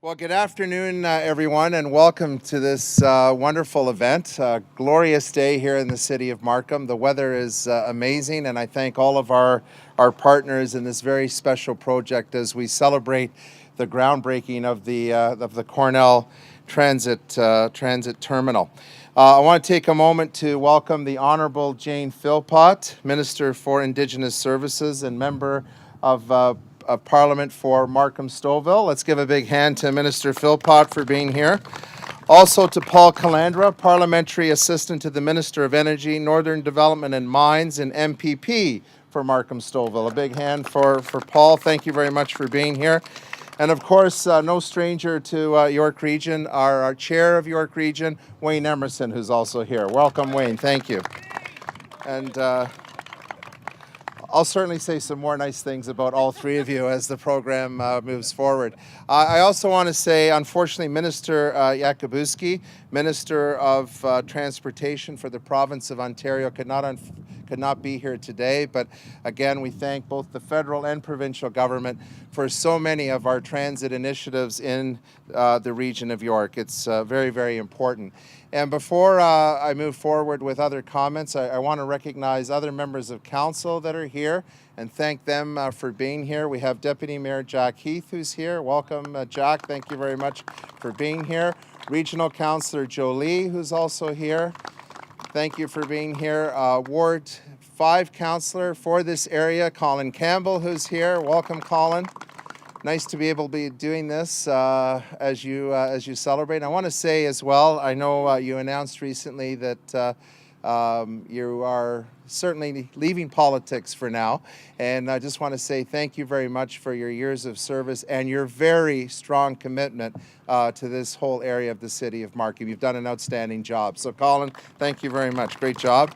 Well, good afternoon, everyone, and welcome to this wonderful event. Glorious day here in the city of Markham. The weather is amazing, and I thank all of our partners in this very special project as we celebrate the groundbreaking of the Cornell Transit Terminal. I want to take a moment to welcome the Honourable Jane Philpott, Minister for Indigenous Services and member of Parliament for Markham-Stouffville. Let's give a big hand to Minister Philpott for being here. Also to Paul Calandra, Parliamentary Assistant to the Minister of Energy, Northern Development and Mines, and MPP for Markham-Stouffville. A big hand for Paul. Thank you very much for being here. And of course, no stranger to York Region, our Chair of York Region, Wayne Emerson, who's also here. Welcome, Wayne. Thank you. And I'll certainly say some more nice things about all three of you as the program moves forward. I also want to say, unfortunately, Minister Yakubuski, Minister of Transportation for the province of Ontario, could not be here today. But again, we thank both the federal and provincial government for so many of our transit initiatives in the region of York. It's very, very important. And before I move forward with other comments, I want to recognize other members of council that are here and thank them for being here. We have Deputy Mayor Jack Heath, who's here. Welcome, Jack. Thank you very much for being here. Regional Councillor Jolie, who's also here. Thank you for being here. Ward 5 Councillor for this area, Colin Campbell, who's here. Welcome, Colin. Nice to be able to be doing this as you celebrate. I want to say as well, I know you announced recently that you are certainly leaving politics for now, and I just want to say thank you very much for your years of service and your very strong commitment to this whole area of the city of Markham. You've done an outstanding job. So Colin, thank you very much. Great job.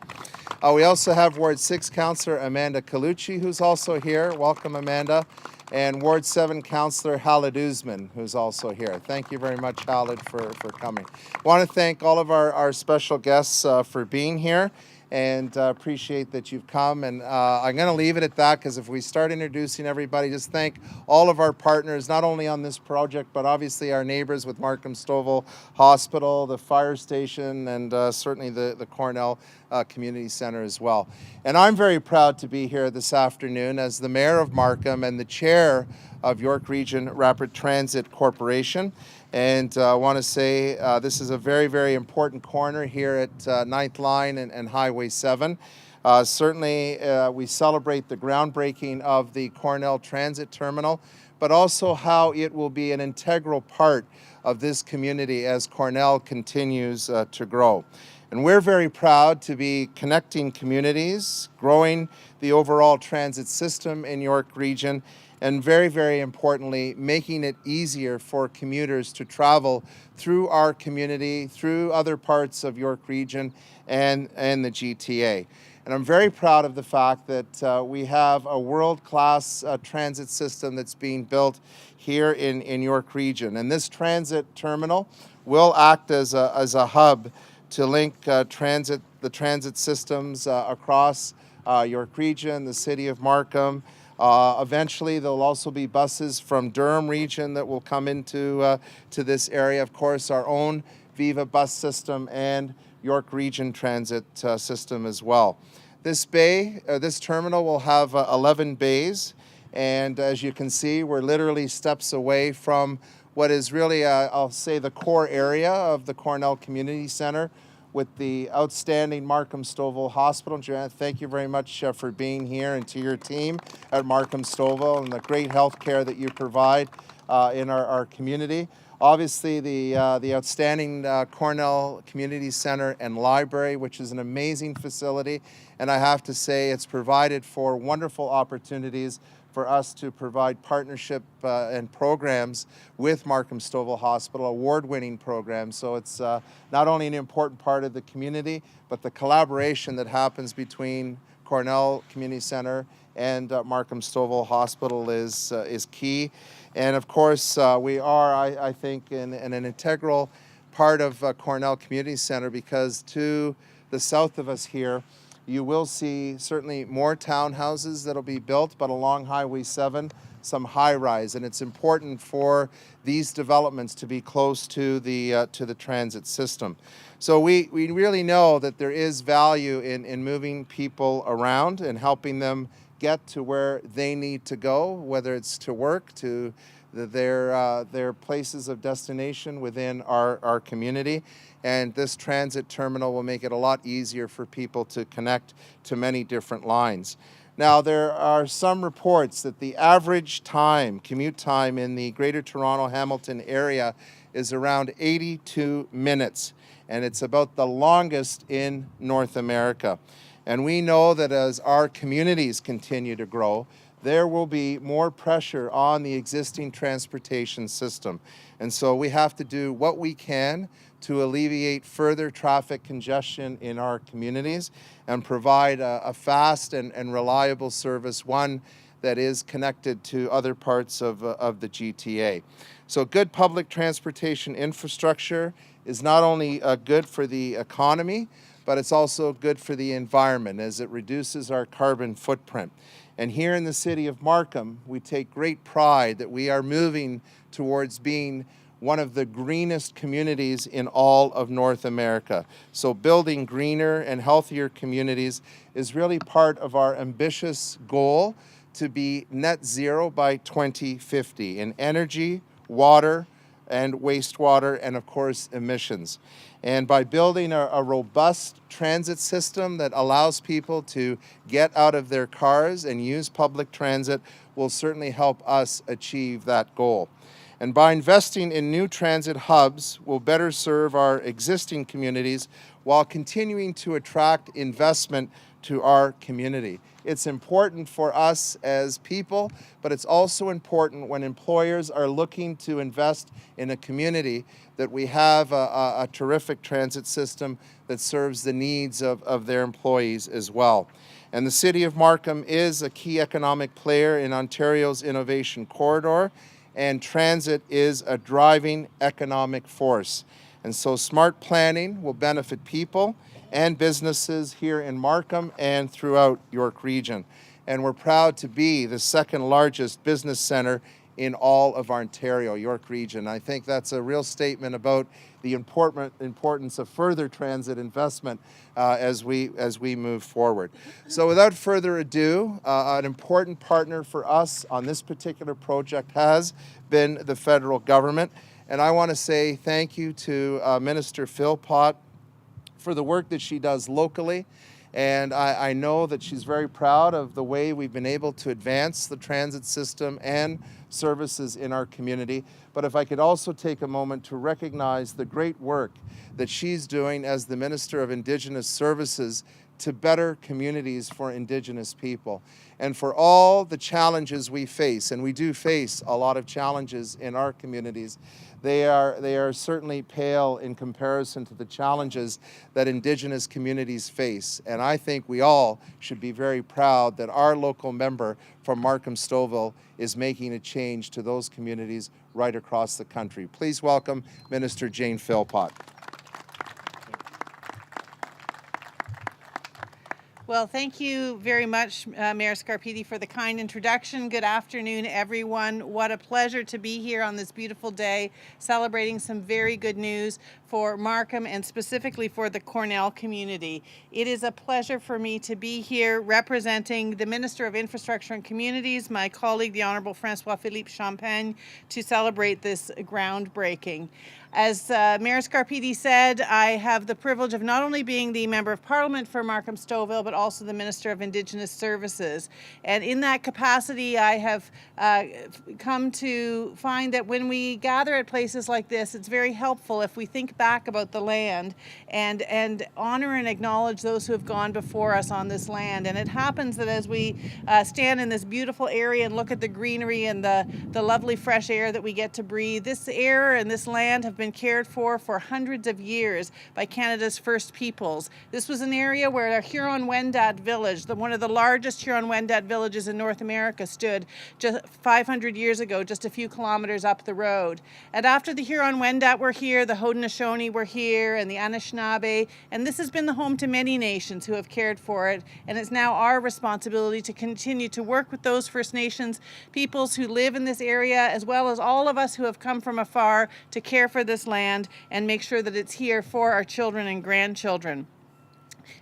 We also have Ward 6 Councillor Amanda Colucci, who's also here. Welcome, Amanda. And Ward 7 Councillor Halid Usman, who's also here. Thank you very much, Halid, for coming. I want to thank all of our special guests for being here, and appreciate that you've come. And I'm going to leave it at that, because if we start introducing everybody, just thank all of our partners, not only on this project, but obviously our neighbors with Markham-Stouffville Hospital, the fire station, and certainly the Cornell Community Center as well. And I'm very proud to be here this afternoon as the Mayor of Markham and the Chair of York Region Rapid Transit Corporation. And I want to say this is a very, very important corner here at 9th Line and Highway 7. Certainly, we celebrate the groundbreaking of the Cornell Transit Terminal, but also how it will be an integral part of this community as Cornell continues to grow. And we're very proud to be connecting communities, growing the overall transit system in York Region, and very, very importantly, making it easier for commuters to travel through our community, through other parts of York Region and the GTA. And I'm very proud of the fact that we have a world-class transit system that's being built here in York Region. And this transit terminal will act as a hub to link the transit systems across York Region, the city of Markham. Eventually, there'll also be buses from Durham Region that will come into to this area. Of course, our own Viva bus system and York Region transit system as well. This terminal will have 11 bays, and as you can see, we're literally steps away from what is really, I'll say, the core area of the Cornell Community Center with the outstanding Markham-Stouffville Hospital. Joanne, thank you very much for being here, and to your team at Markham-Stouffville and the great health care that you provide in our community. Obviously, the outstanding Cornell Community Center and Library, which is an amazing facility, and I have to say it's provided for wonderful opportunities for us to provide partnership and programs with Markham-Stouffville Hospital, award-winning programs. So it's not only an important part of the community, but the collaboration that happens between Cornell Community Center and Markham-Stouffville Hospital is key. And of course, we are, I think, in an integral part of Cornell Community Center, because to the south of us here, you will see certainly more townhouses that'll be built, but along Highway 7, some high-rise, and it's important for these developments to be close to the transit system. So we really know that there is value in moving people around and helping them get to where they need to go, whether it's to work, to their places of destination within our community. And this transit terminal will make it a lot easier for people to connect to many different lines. Now, there are some reports that the average commute time in the Greater Toronto Hamilton area is around 82 minutes, and it's about the longest in North America. And we know that as our communities continue to grow, there will be more pressure on the existing transportation system. And so we have to do what we can to alleviate further traffic congestion in our communities and provide a fast and reliable service, one that is connected to other parts of the GTA. So good public transportation infrastructure is not only good for the economy, but it's also good for the environment as it reduces our carbon footprint. And here in the city of Markham, we take great pride that we are moving towards being one of the greenest communities in all of North America. So building greener and healthier communities is really part of our ambitious goal to be net zero by 2050 in energy, water, and wastewater, and of course emissions. And by building a robust transit system that allows people to get out of their cars and use public transit will certainly help us achieve that goal. And by investing in new transit hubs, we'll better serve our existing communities while continuing to attract investment to our community. It's important for us as people, but it's also important when employers are looking to invest in a community that we have a terrific transit system that serves the needs of their employees as well. And the City of Markham is a key economic player in Ontario's innovation corridor, and transit is a driving economic force. And so smart planning will benefit people and businesses here in Markham and throughout York Region. And we're proud to be the second largest business center in all of Ontario, York Region. I think that's a real statement about the importance of further transit investment as we move forward. So without further ado, an important partner for us on this particular project has been the federal government. And I want to say thank you to Minister Philpott for the work that she does locally. And I know that she's very proud of the way we've been able to advance the transit system and services in our community. But if I could also take a moment to recognize the great work that she's doing as the Minister of Indigenous Services to better communities for Indigenous people. And for all the challenges we face, and we do face a lot of challenges in our communities, they are certainly pale in comparison to the challenges that Indigenous communities face. And I think we all should be very proud that our local member from Markham-Stouffville is making a change to those communities right across the country. Please welcome Minister Jane Philpott. Well, thank you very much, Mayor Scarpiti, for the kind introduction. Good afternoon, everyone. What a pleasure to be here on this beautiful day, celebrating some very good news for Markham and specifically for the Cornell community. It is a pleasure for me to be here representing the Minister of Infrastructure and Communities, my colleague, the Honourable François-Philippe Champagne, to celebrate this groundbreaking. As Mayor Scarpiti said, I have the privilege of not only being the Member of Parliament for Markham-Stouffville, but also the Minister of Indigenous Services. And in that capacity, I have come to find that when we gather at places like this, it's very helpful if we think back about the land and honor and acknowledge those who have gone before us on this land. And it happens that as we stand in this beautiful area and look at the greenery and the lovely fresh air that we get to breathe, this air and this land have been cared for hundreds of years by Canada's First Peoples. This was an area where our Huron-Wendat Huron-Wendat village, one of the largest Huron-Wendat villages in North America, stood just 500 years ago, just a few kilometers up the road. And after the Huron-Wendat were here, the Haudenosaunee were here, and the Anishinaabe, and this has been the home to many nations who have cared for it, and it's now our responsibility to continue to work with those First Nations peoples who live in this area, as well as all of us who have come from afar to care for this land and make sure that it's here for our children and grandchildren.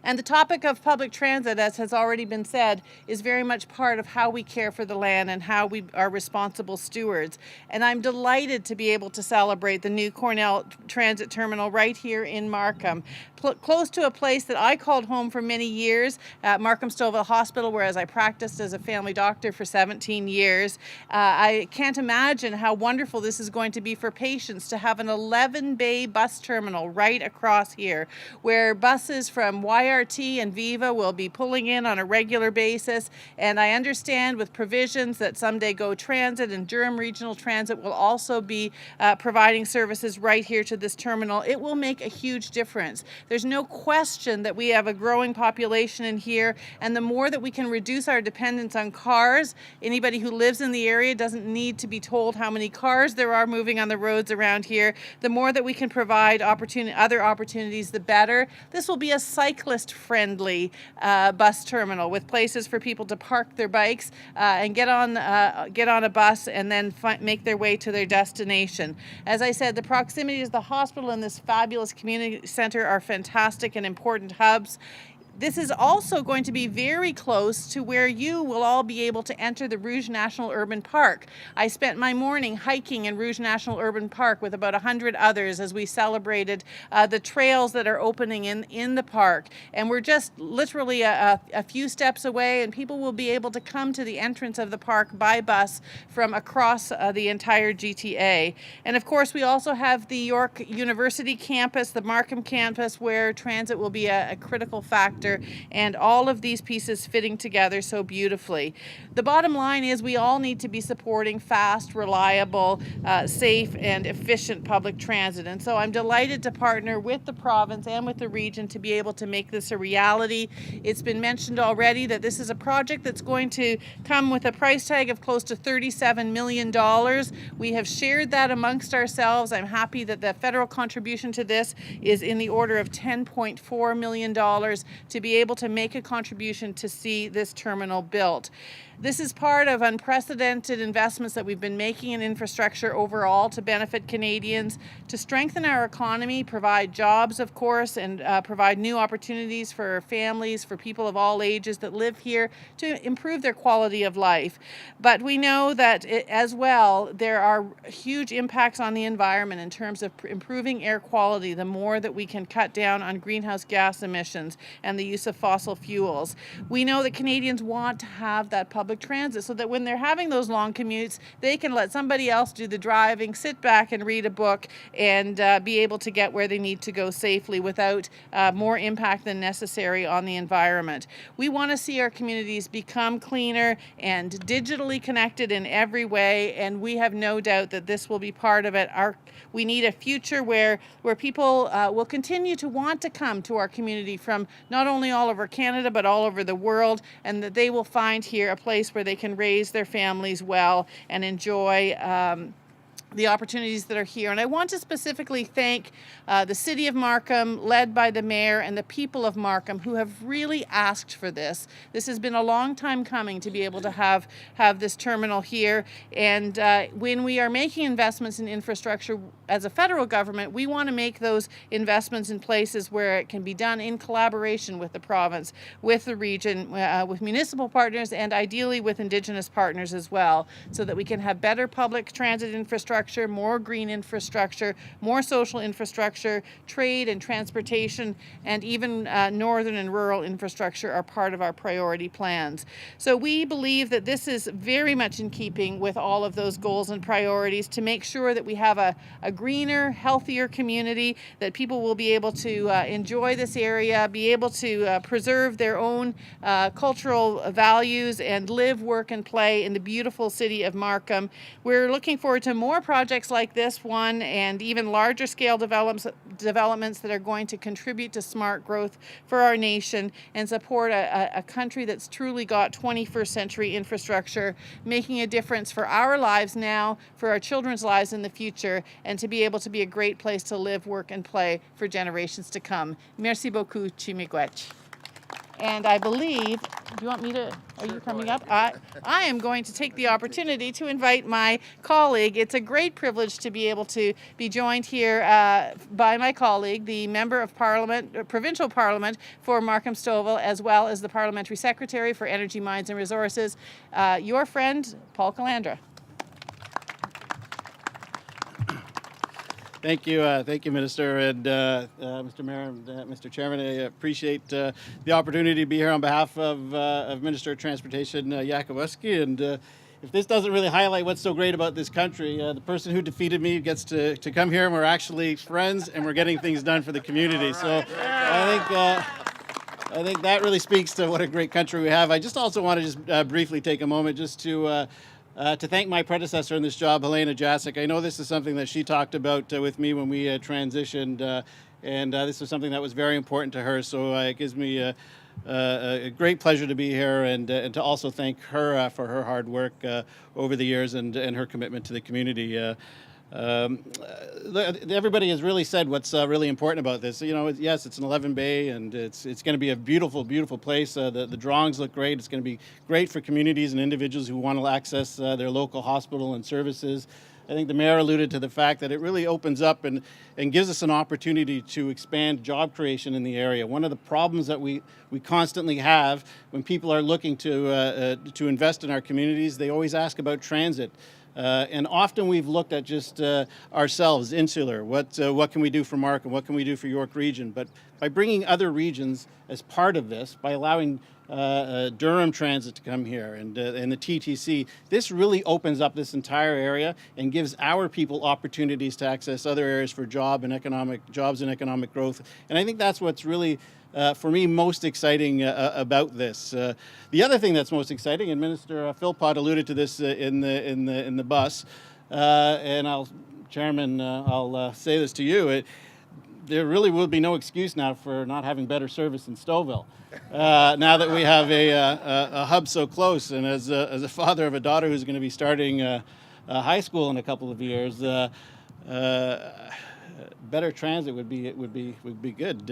And the topic of public transit, as has already been said, is very much part of how we care for the land and how we are responsible stewards. And I'm delighted to be able to celebrate the new Cornell Transit Terminal right here in Markham, close to a place that I called home for many years, at Markham Stouffville Hospital, whereas I practiced as a family doctor for 17 years. I can't imagine how wonderful this is going to be for patients to have an 11-bay bus terminal right across here, where buses from YRT and Viva will be pulling in on a regular basis. And I understand with provisions that someday Go Transit and Durham Regional Transit will also be providing services right here to this terminal. It will make a huge difference. There's no question that we have a growing population in here, and the more that we can reduce our dependence on cars, anybody who lives in the area doesn't need to be told how many cars there are moving on the roads around here. The more that we can provide other opportunities, the better. This will be a cyclist-friendly bus terminal with places for people to park their bikes and get on a bus and then make their way to their destination. As I said, the proximity to the hospital and this fabulous community center are fantastic and important hubs. This is also going to be very close to where you will all be able to enter the Rouge National Urban Park. I spent my morning hiking in Rouge National Urban Park with about 100 others as we celebrated the trails that are opening in the park. And we're just literally a few steps away, and people will be able to come to the entrance of the park by bus from across the entire GTA. And of course, we also have the York University campus, the Markham campus, where transit will be a critical factor, and all of these pieces fitting together so beautifully. The bottom line is we all need to be supporting fast, reliable, safe, and efficient public transit. And so I'm delighted to partner with the province and with the region to be able to make this a reality. It's been mentioned already that this is a project that's going to come with a price tag of close to $37 million. We have shared that amongst ourselves. I'm happy that the federal contribution to this is in the order of $10.4 million to be able to make a contribution to see this terminal built. This is part of unprecedented investments that we've been making in infrastructure overall to benefit Canadians, to strengthen our economy, provide jobs, of course, and provide new opportunities for families, for people of all ages that live here, to improve their quality of life. But we know that as well, there are huge impacts on the environment in terms of improving air quality, the more that we can cut down on greenhouse gas emissions and the use of fossil fuels. We know that Canadians want to have that public transit so that when they're having those long commutes, they can let somebody else do the driving, sit back and read a book, and be able to get where they need to go safely without more impact than necessary on the environment. We want to see our communities become cleaner and digitally connected in every way, and we have no doubt that this will be part of it. We need a future where people will continue to want to come to our community from not only all over Canada but all over the world, and that they will find here a place where they can raise their families well and enjoy the opportunities that are here. And I want to specifically thank the City of Markham, led by the Mayor, and the people of Markham who have really asked for this. This has been a long time coming to be able to have this terminal here. And when we are making investments in infrastructure as a federal government, we want to make those investments in places where it can be done in collaboration with the province, with the region, with municipal partners, and ideally with Indigenous partners as well, so that we can have better public transit infrastructure, more green infrastructure, more social infrastructure, trade and transportation, and even northern and rural infrastructure are part of our priority plans. So we believe that this is very much in keeping with all of those goals and priorities to make sure that we have a greener, healthier community, that people will be able to enjoy this area, be able to preserve their own cultural values, and live, work, and play in the beautiful city of Markham. We're looking forward to more projects like this one and even larger scale developments that are going to contribute to smart growth for our nation and support a country that's truly got 21st century infrastructure, making a difference for our lives now, for our children's lives in the future, and to be able to be a great place to live, work, and play for generations to come. Merci beaucoup, Chimiigwech. And I believe, do you want me to, are you coming up? I am going to take the opportunity to invite my colleague. It's a great privilege to be able to be joined here by my colleague, the Member of Parliament, Provincial Parliament for Markham Stouffville, as well as the Parliamentary Secretary for Energy, Mines and Resources, your friend, Paul Calandra. Thank you, Minister, and Mr. Mayor and Mr. Chairman. I appreciate the opportunity to be here on behalf of Minister of Transportation Yakubuski. And if this doesn't really highlight what's so great about this country, the person who defeated me gets to come here, and we're actually friends, and we're getting things done for the community. So I think that really speaks to what a great country we have. I just also want to just briefly take a moment just to thank my predecessor in this job, Helena Jasic. I know this is something that she talked about with me when we transitioned, and this was something that was very important to her. So it gives me a great pleasure to be here and to also thank her for her hard work over the years and her commitment to the community. Everybody has really said what's really important about this. You know, yes, it's an 11 bay, and it's going to be a beautiful, beautiful place. The drawings look great. It's going to be great for communities and individuals who want to access their local hospital and services. I think the mayor alluded to the fact that it really opens up and gives us an opportunity to expand job creation in the area. One of the problems that we constantly have when people are looking to invest in our communities, they always ask about transit. And often we've looked at just ourselves, insular. What can we do for Markham? What can we do for York Region? But by bringing other regions as part of this, by allowing Durham Transit to come here and the TTC, this really opens up this entire area and gives our people opportunities to access other areas for jobs and economic growth. And I think that's what's really for me, most exciting about this. The other thing that's most exciting, and Minister Philpott alluded to this in the bus, and Chairman, I'll say this to you. There really will be no excuse now for not having better service in Stouffville. Now that we have a hub so close, and as a father of a daughter who's going to be starting high school in a couple of years, better transit would be good.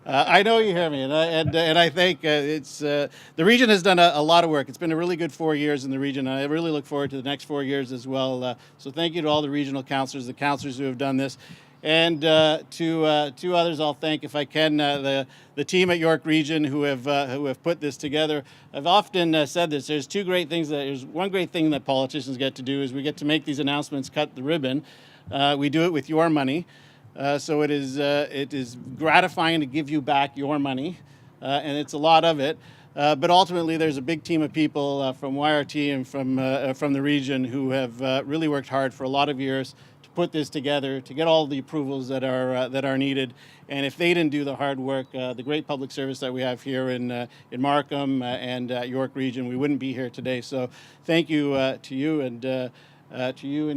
I know you hear me, and I think the region has done a lot of work. It's been a really good 4 years in the region. I really look forward to the next 4 years as well. So thank you to all the regional councillors, the councillors who have done this, and to others I'll thank, if I can, the team at York Region who have put this together. I've often said this. There's one great thing that politicians get to do is we get to make these announcements, cut the ribbon. We do it with your money. So it is gratifying to give you back your money, and it's a lot of it. But ultimately, there's a big team of people from YRT and from the region who have really worked hard for a lot of years to put this together, to get all the approvals that are needed. And if they didn't do the hard work, the great public service that we have here in Markham and York Region, we wouldn't be here today. So thank you to you and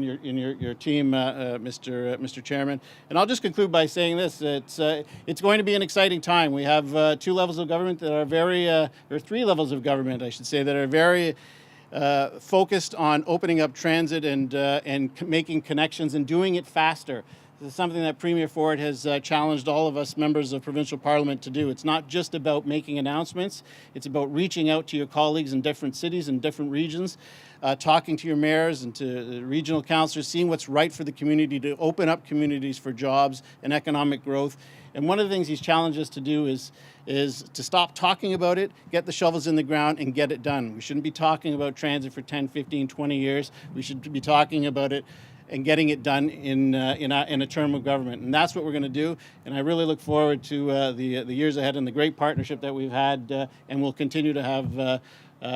your team, Mr. Chairman. And I'll just conclude by saying this: it's going to be an exciting time. We have two levels of government that are or three levels of government, I should say, that are very focused on opening up transit and making connections and doing it faster. This is something that Premier Ford has challenged all of us members of provincial parliament to do. It's not just about making announcements. It's about reaching out to your colleagues in different cities and different regions, talking to your mayors and to regional councillors, seeing what's right for the community, to open up communities for jobs and economic growth. And one of the things he's challenged us to do is to stop talking about it, get the shovels in the ground, and get it done. We shouldn't be talking about transit for 10, 15, 20 years. We should be talking about it and getting it done in a term of government. And that's what we're going to do. And I really look forward to the years ahead and the great partnership that we've had and will continue to have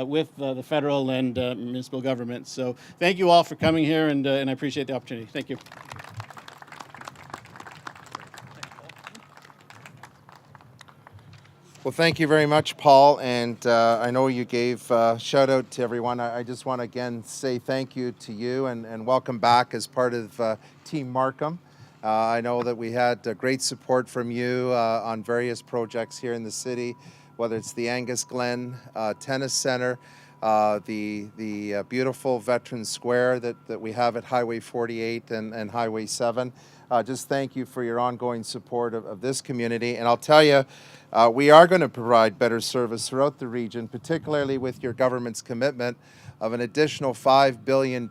with the federal and municipal governments. So thank you all for coming here, and I appreciate the opportunity. Thank you. Well, thank you very much, Paul. And I know you gave shout out to everyone. I just want to again say thank you to you and welcome back as part of Team Markham. I know that we had great support from you on various projects here in the city, whether it's the Angus Glen Tennis Center, the beautiful Veterans Square that we have at Highway 48 and Highway 7. Just thank you for your ongoing support of this community. And I'll tell you, we are going to provide better service throughout the region, particularly with your government's commitment of an additional $5 billion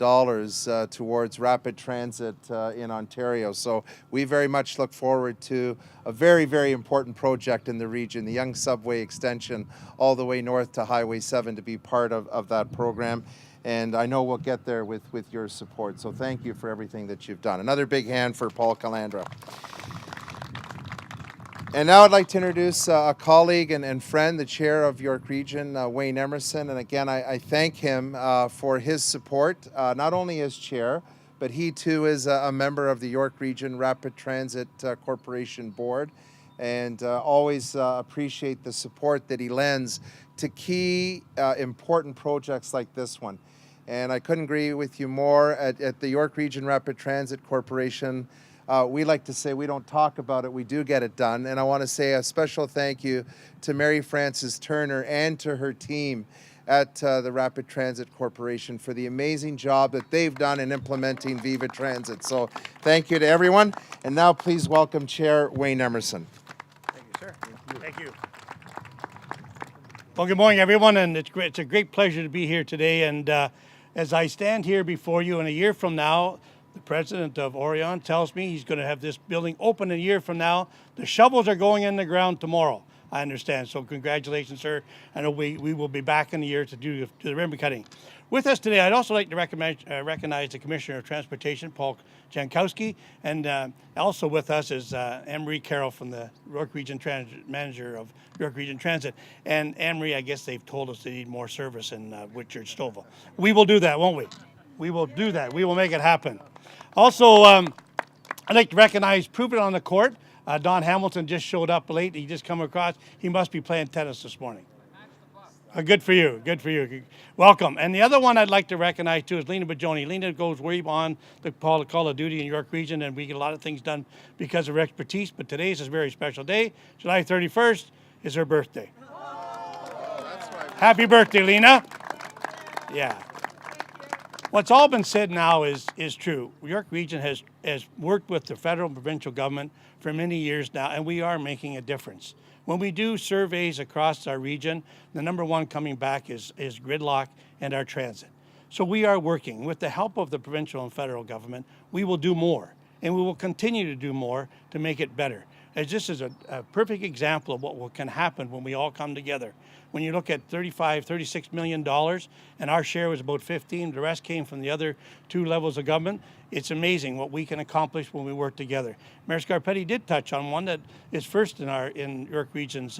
towards rapid transit in Ontario. So we very much look forward to a very, very important project in the region, the Young Subway extension all the way north to Highway 7 to be part of that program. And I know we'll get there with your support. So thank you for everything that you've done. Another big hand for Paul Calandra. And now I'd like to introduce a colleague and friend, the chair of York Region, Wayne Emerson. And again, I thank him for his support, not only as chair, but he too is a member of the York Region Rapid Transit Corporation Board, and always appreciate the support that he lends to key important projects like this one. And I couldn't agree with you more. At the York Region Rapid Transit Corporation, we like to say we don't talk about it, we do get it done. And I want to say a special thank you to Mary Frances Turner and to her team at the Rapid Transit Corporation for the amazing job that they've done in implementing Viva Transit. So thank you to everyone. And now please welcome Chair Wayne Emerson. Thank you, sir. Thank you. Well, good morning, everyone, and it's a great pleasure to be here today. And as I stand here before you in a year from now, the president of Orion tells me he's going to have this building open a year from now. The shovels are going in the ground tomorrow, I understand. So congratulations, sir. I know we will be back in a year to do the ribbon cutting. With us today, I'd also like to recognize the Commissioner of Transportation, Paul Jankowski, and also with us is Anne-Marie Carroll from the York Region Transit, manager of York Region Transit. And Anne-Marie, I guess they've told us they need more service in Whitchurch-Stouffville. We will do that, won't we? We will do that. We will make it happen. Also, I'd like to recognize, prove it on the court. Don Hamilton just showed up late. He just come across. He must be playing tennis this morning. Good for you. Good for you. Welcome. And the other one I'd like to recognize too is Lena Bajoni. Lena goes way on the call of duty in York Region, and we get a lot of things done because of her expertise. But today is a very special day. July 31st is her birthday. Oh, that's right. Happy birthday, Lena. Yeah. What's all been said now is true. York Region has worked with the federal and provincial government for many years now, and we are making a difference. When we do surveys across our region, the number one coming back is gridlock and our transit. So we are working. With the help of the provincial and federal government, we will do more, and we will continue to do more to make it better. As this is a perfect example of what can happen when we all come together. When you look at $36 million, and our share was about 15, the rest came from the other two levels of government. It's amazing what we can accomplish when we work together. Mayor Scarpetti did touch on one that is first in York Region's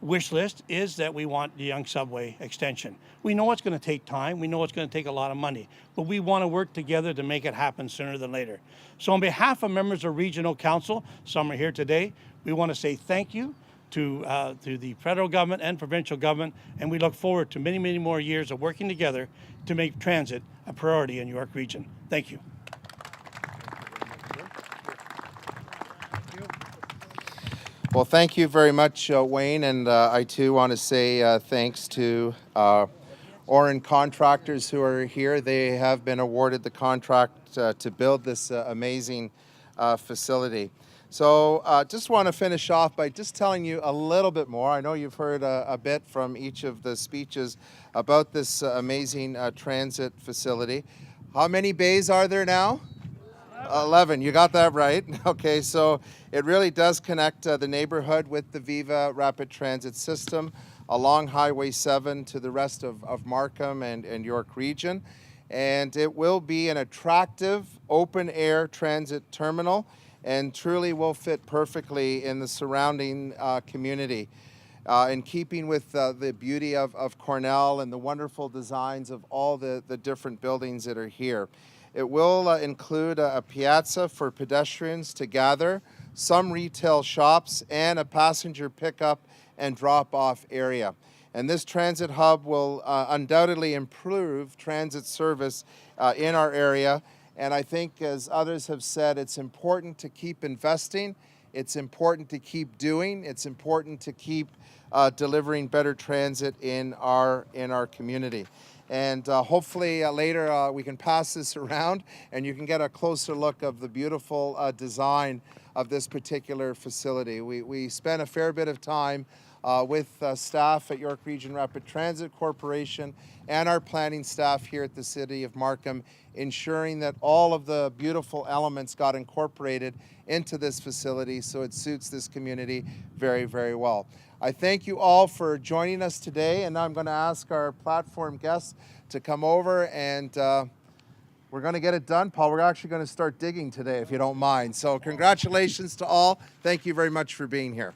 wish list, is that we want the Young Subway extension. We know it's going to take time. We know it's going to take a lot of money, but we want to work together to make it happen sooner than later. So on behalf of members of Regional Council, some are here today, we want to say thank you to the federal government and provincial government, and we look forward to many, many more years of working together to make transit a priority in York Region. Thank you. Well, thank you very much, Wayne, and I too want to say thanks to Oren Contractors who are here. They have been awarded the contract to build this amazing facility. So just want to finish off by just telling you a little bit more. I know you've heard a bit from each of the speeches about this amazing transit facility. How many bays are there now? 11. You got that right. Okay, so it really does connect the neighborhood with the Viva Rapid Transit System along Highway 7 to the rest of Markham and York Region. And it will be an attractive open-air transit terminal and truly will fit perfectly in the surrounding community. In keeping with the beauty of Cornell and the wonderful designs of all the different buildings that are here. It will include a piazza for pedestrians to gather, some retail shops, and a passenger pickup and drop-off area. And this transit hub will undoubtedly improve transit service in our area. And I think, as others have said, it's important to keep investing. It's important to keep doing. It's important to keep delivering better transit in our community. And hopefully later we can pass this around and you can get a closer look of the beautiful design of this particular facility. We spent a fair bit of time with staff at York Region Rapid Transit Corporation and our planning staff here at the City of Markham, ensuring that all of the beautiful elements got incorporated into this facility so it suits this community very, very well. I thank you all for joining us today, and now I'm going to ask our platform guests to come over and we're going to get it done. Paul, we're actually going to start digging today, if you don't mind. So congratulations to all. Thank you very much for being here.